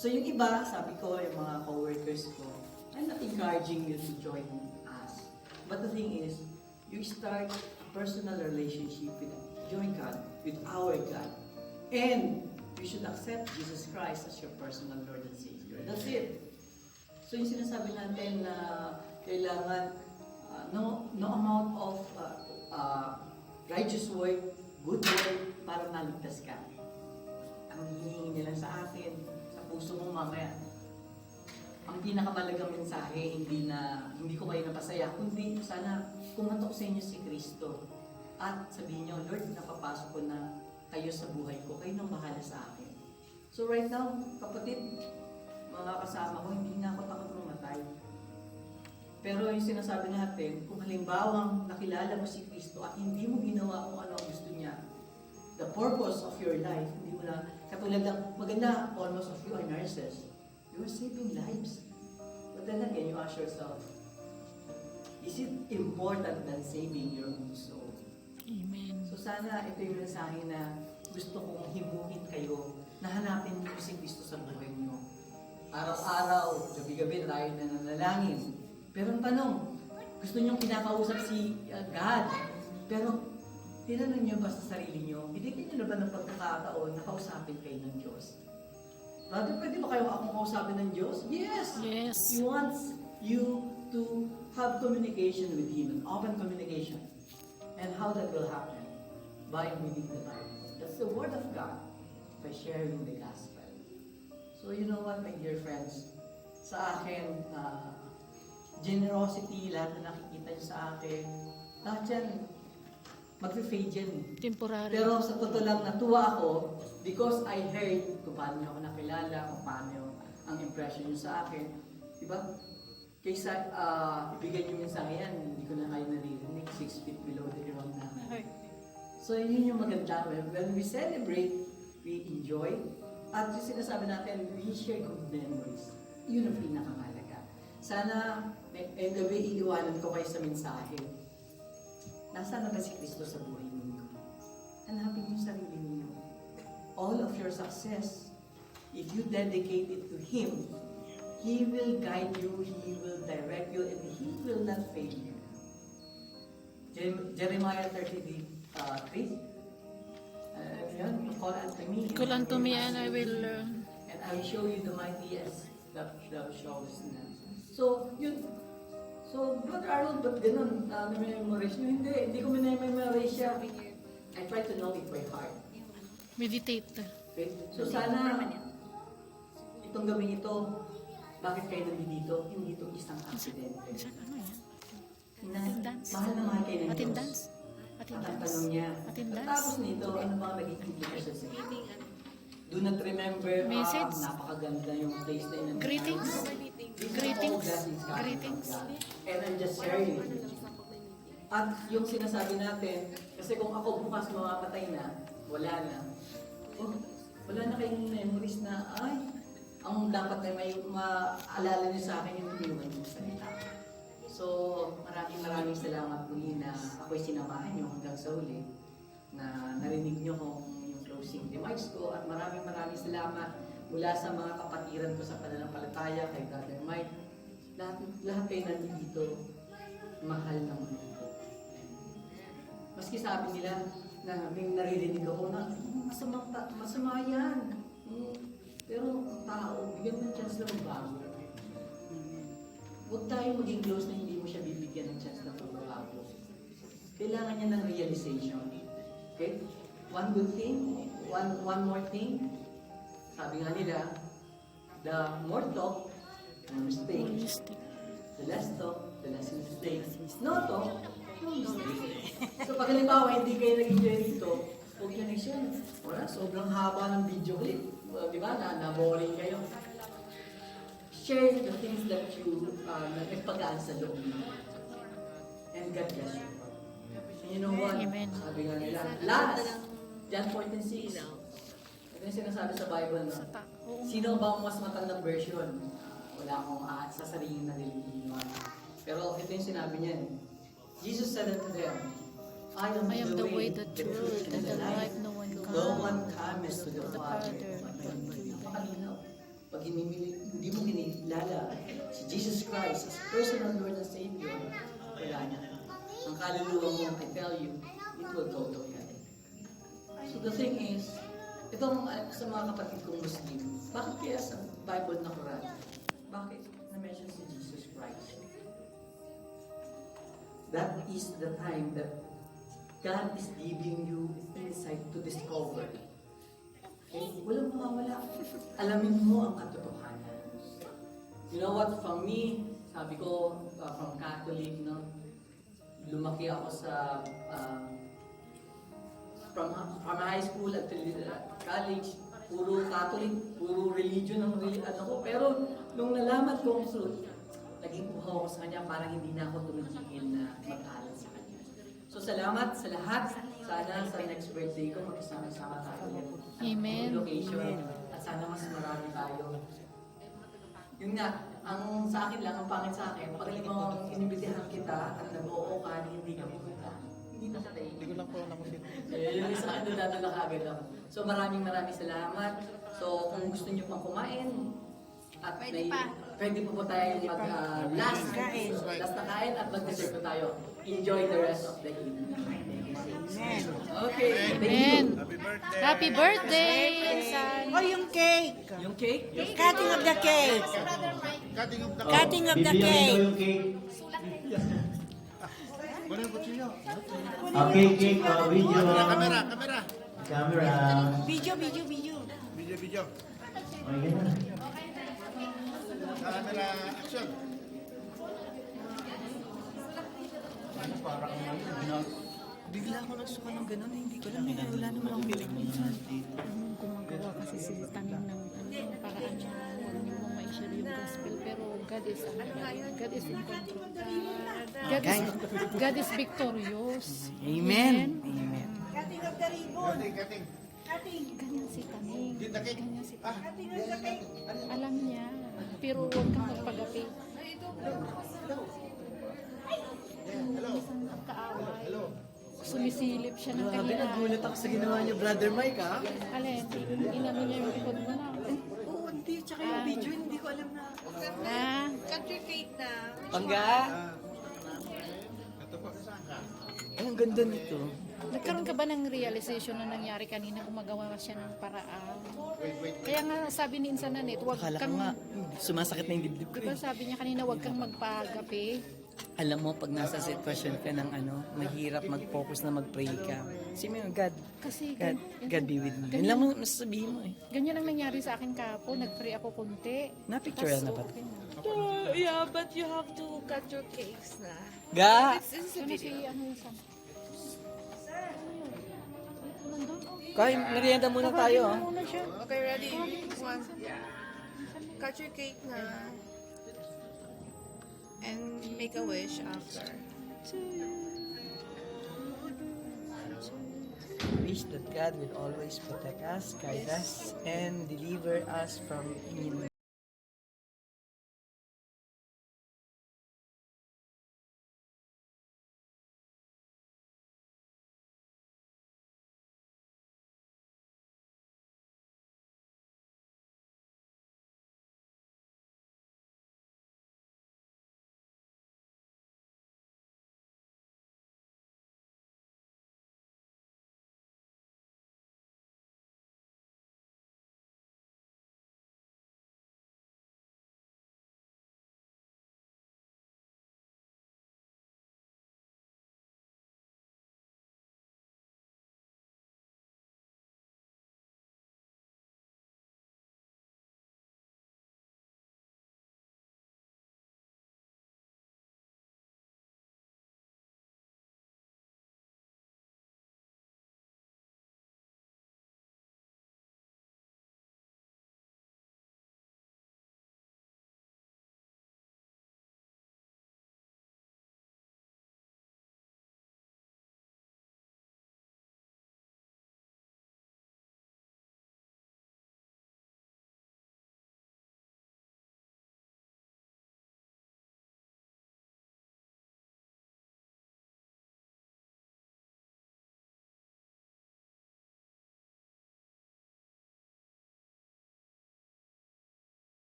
So yung iba, sabi ko, yung mga co-workers ko, I'm not encouraging you to join us. But the thing is, you start a personal relationship with your God, with our God. And you should accept Jesus Christ as your personal Lord and Savior. That's it. So yung sinasabi natin na kailangan no amount of righteous work, good work, para maligtas ka. Ang hinihingi nila sa atin, sa puso mo mamaya, ang pinakamalagang mensahe, hindi ko kayo napasaya, kundi sana kumatok sa inyo si Kristo. At sabihin nyo, Lord, napapasok ko na kayo sa buhay ko, kayo nang bahala sa akin. So right now, kapatid, mga kasama ko, hindi na ako takot mamatay. Pero yung sinasabi natin, kung halimbawang nakilala mo si Kristo at hindi mo ginawa kung ano ang gusto niya, the purpose of your life, hindi mo na, katulad ng maganda, almost of you are nurses. You are saving lives. But then again, you ask yourself, is it important than saving your own soul? Amen. So sana ito yung mensahe na gusto kong himuhin kayo na hanapin niyo si Kristo sa buhay niyo. Araw-araw, gabi-gabi tayo nananalangin. Pero ang tanong, gusto niyong kinakausap si God, pero tinanong niyo ba sa sarili niyo, hindi niyo na ba ng pagkakataon na kausapin kayo ng Diyos? Brother, pwede ba kayo akong kausapin ng Diyos? Yes! Yes. He wants you to have communication with Him, an open communication. And how that will happen? By reading the Bible. That's the Word of God, by sharing the Gospel. So you know what, my dear friends? Sa akin, generosity, lahat na nakikita niyo sa akin, lahat yan, mag-fade yan eh. Temporary. Pero sa totoo lang, natuwa ako because I heard kung paano niyo ako nakilala, kung paano ang impression niyo sa akin. Diba? Kaysa ibigay niyo mensahe yan, hindi ko na kayo naririnig, 6 feet below the ground na. So yun yung maganda. When we celebrate, we enjoy. At yung sinasabi natin, we share good memories. Yun ang pinakamalaga. Sana, and the way iiwanan ko kayo sa mensahe, nasaan na ba si Kristo sa buhay ninyo? Hanapin niyo sarili ninyo. All of your success, if you dedicate it to Him, He will guide you, He will direct you, and He will not fail you. Jeremiah 33, call unto me. Call unto me and I will and I will show you the mightiest that shows na. So, yun. So, Brother Arnold, ba't ganun? Na-memorize nyo? Hindi ko minamemorize siya. I try to know it by heart. meditate. Okay? So, sana, itong gawin ito, bakit kayo nandito? Hindi ito isang aksidente. Ano yan? Na, Attendance. mahal na mahal kayo ng Diyos. Attendance. At ang Attendance. tanong niya, Attendance. tapos nito, ano ba naging implication sa iyo? Do not remember, Message. napakaganda yung place na yun. Greetings. These are all Greetings. blessings coming from Greetings. God. And I'm just sharing it with you. At yung sinasabi natin, kasi kung ako bukas mamamatay na, wala na. Oh, wala na kayong memories na, ay, ang dapat na may maalala niyo sa akin yung hindi yung salita. So, maraming salamat muli na ako'y sinamahan niyo hanggang sa uli, na narinig niyo kung yung closing remarks ko, at maraming salamat mula sa mga kapatiran ko sa pananampalataya, kay Brother Mike. Lahat kayo nandito, mahal ng mundo ko. Maski sabi nila, na may naririnig ako na, masama yan. Pero ang tao, bigyan ng chance na magbago. Huwag tayo maging close na hindi mo siya bibigyan ng chance na magbago. Kailangan niya ng realization. Okay? One good thing, one more thing. Sabi nga nila, the more talk, more mistakes. The less talk, the less mistakes. No talk, no mistakes. So pag halimbawa hindi kayo nag-enjoy dito, huwag nyo nag-share. Wala, sobrang haba ng video clip. Di ba? Na-boring kayo. Share the things that you nagpagaan sa loob mo. And God bless you. And you know what? Amen. Sabi nga nila, last, John 14:6. Ito yung sinasabi sa Bible, no? Sino ba ang mas matandang version? Wala akong sasabihin na nililihin. Pero ito yung sinabi niya. Jesus said unto them, I am the way, the truth, and the life. No one comes to the Father. Napakalinaw. But pag hindi mo kinilala si Jesus Christ as personal Lord and Savior, wala na. Ang kaluluwa mo, I tell you, it will go to hell. So the thing is, itong sa mga kapatid kong Muslim, bakit kaya sa Bible na Quran, bakit na-mention si Jesus Christ? That is the time that God is giving you insight to discover. Okay? Walang mawawala. Alamin mo ang katotohanan. You know what? From me, sabi ko, from Catholic, no? Lumaki ako sa from high school until college, puro Catholic, puro religion ang ano ko. Pero nung nalaman ko ang truth, naging uhaw ako sa kanya para hindi na ako tumigil na mag-aaral sa kanya. So salamat sa lahat. Sana sa next birthday ko magkasama-sama tayo. Amen. Location. At sana mas marami tayo. Yun nga, ang sa akin lang, ang pangit sa akin, pag mo inibitihan kita at nag-oo ka, hindi ka pumunta. Hindi na tayo. Hindi ko lang po nakusin. Yung isa akin, dadala ka agad ako. So maraming salamat. So kung gusto niyo pang kumain, at pwede po tayo last na kain at mag-dessert po tayo. Enjoy the rest of the evening. Amen. Okay, Amen. Happy birthday! Happy birthday, Insan. Oh, yung cake. Yung cake? Cutting of the cake. Cutting of the cake. Okay, cake, video. Camera. Camera. Video. Video. Oh, yan. Camera action. Bigla ako nagsuka ng gano'n, hindi ko alam, wala naman akong bilik minsan. Gumagawa kasi si Tanin ng paraan na huwag niyo mong ma-share yung gospel, pero God is God is in control. God is victorious. Amen. Cutting of the ribbon. Cutting. Ganyan si Tanin. Ganyan si Tanin. Cutting of the cake. Alam niya, pero huwag kang magpagapi. Isang kaaway. Sumisilip siya ng Grabe, kanya. nagulat ako sa ginawa niyo, Brother Mike, ha? Alin, inano niya yung likod mo na. Oo, hindi. Tsaka yung video, hindi ko alam na. Ah, Pangga. Ay, ang ganda nito. nagkaroon ka ba ng realization na nangyari kanina gumagawa siya ng paraan? Kaya nga sabi ni Insan Nanet, huwag Akala ko kang, nga, sumasakit na yung dibdib ko. diba sabi niya kanina, huwag kang magpagapi. Alam mo, pag nasa sitwasyon ka ng mahirap mag-focus na mag-pray ka. Kasi may God, Kasi God be with me. Yun lang mo nasasabihin mo eh. ganyan ang nangyari sa akin kapo, nag-pray ako kunti. Na-picture na ba? okay na. Yeah, but you have to cut your cakes na. Ga! This is a Ano si video. ano yung Insan? Kain, merienda muna tayo. ah. Ano siya? Okay, ready? One. Cut your cake na. And make a wish after. Wish that God will always protect us, guide us, and deliver us from evil.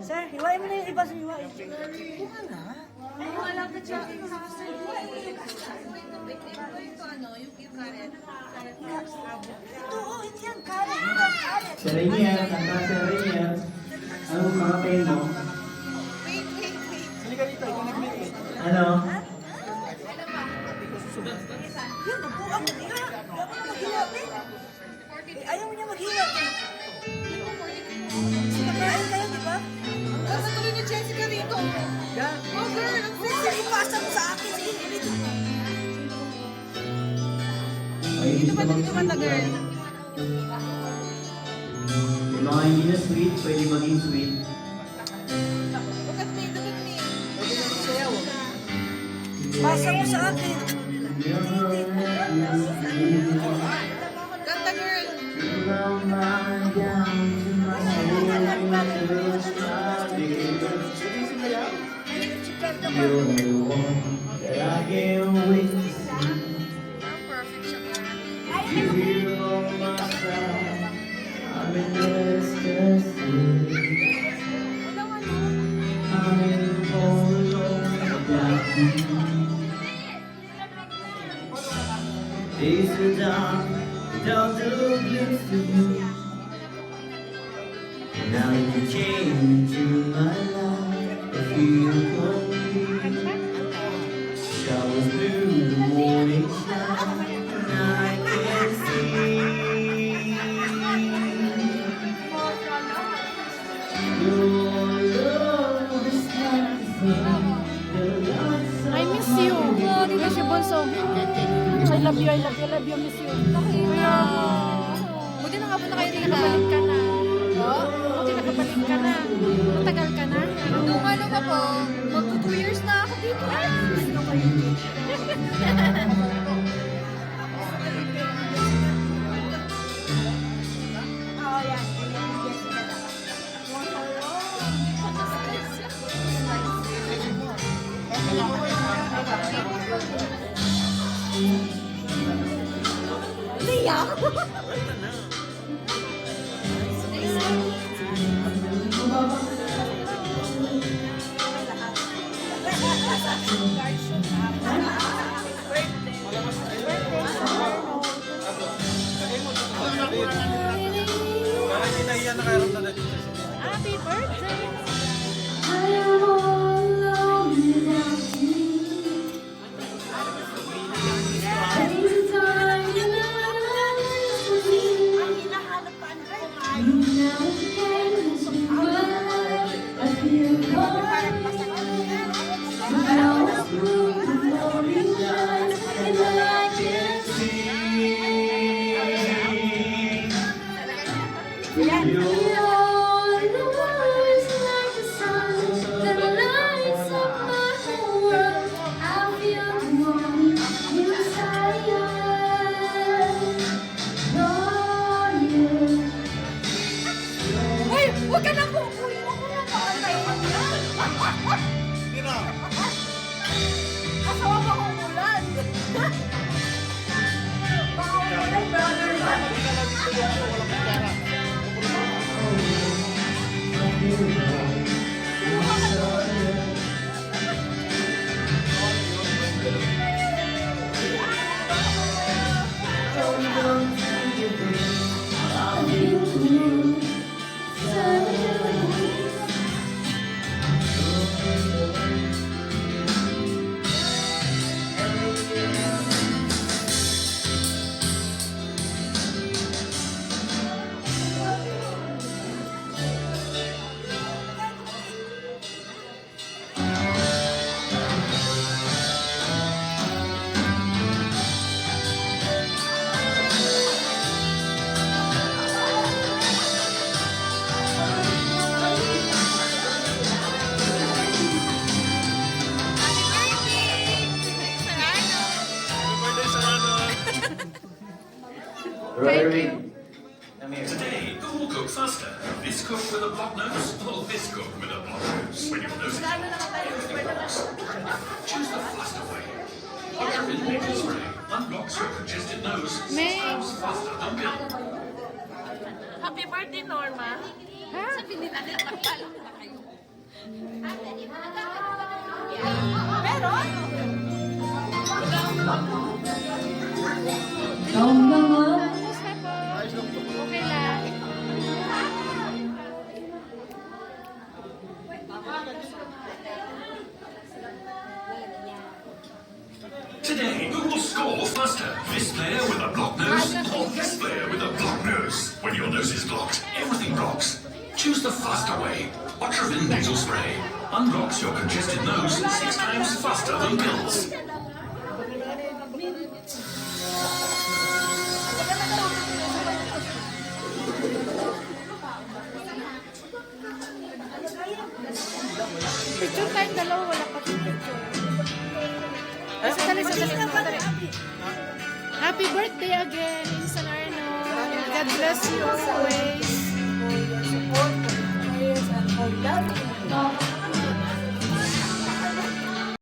Sir, hiwain mo na yung iba sa hiwain. Ito, oh, hindi yan. Karet. Karet. Si Rainier, kanta si Rainier. Anong kakatayin mo? Ano? Yan, upuan mo niya. Ayaw mo maghila, eh. Ayaw mo niya maghila. Sinakain kayo, di ba? Tuloy ni Jessica rito. Yan. Oh, girl, ang Sir, ipasa mo sa akin. Sige, dito. Ay, Dito ba, dito ba, girl? Yung mga hindi na sweet, pwede maging sweet. Look at me, look at me. Pasa mo sa akin. Ganda, girl. You're the one that I can't wait to see. Perfect siya. You feel on my side. I'm in ecstasy. I'm in all alone without you. Days are dark without the glimpse of you. Now you came into my life. I feel complete. Showers through the morning sky, and I can see your love is like the sun. The lights I miss you. Miss you, Bonso. I love you, I love you, I love you, miss you. Kuya. Buti na nga po na kayo dito. Nakabalik ka na. Buti nakabalik ka na. Matagal ka na. Nung ano na po, mag 2 years na ako dito. Happy birthday. Ang hinahanap pa ang drive. Uy, huwag ka na po. Uy, huwag mo na paantay. Asawa ko kung ulan. Baka ulan, brother. Roderick, come here. Today, who will cook faster? This cook with a block nose or this cook with a block nose? When your nose is blocked, everything blocks. Choose the faster way. Ultraviolet nasal spray unblocks your congested nose. May- Stops faster than pill. Happy birthday, Norma. Ha? Sabi nila, nagpalak na kayo. Ikaw naman. Kumusta po? Okay lang. Today, who will score faster? This player with a blocked nose or this player with a blocked nose? When your nose is blocked, everything blocks. Choose the faster way. Otrivin nasal spray unblocks your congested nose 6 times faster than pills. Picture time dalawa, wala pa picture. Sandali. Happy birthday again, Insan Arno. God bless you always. Support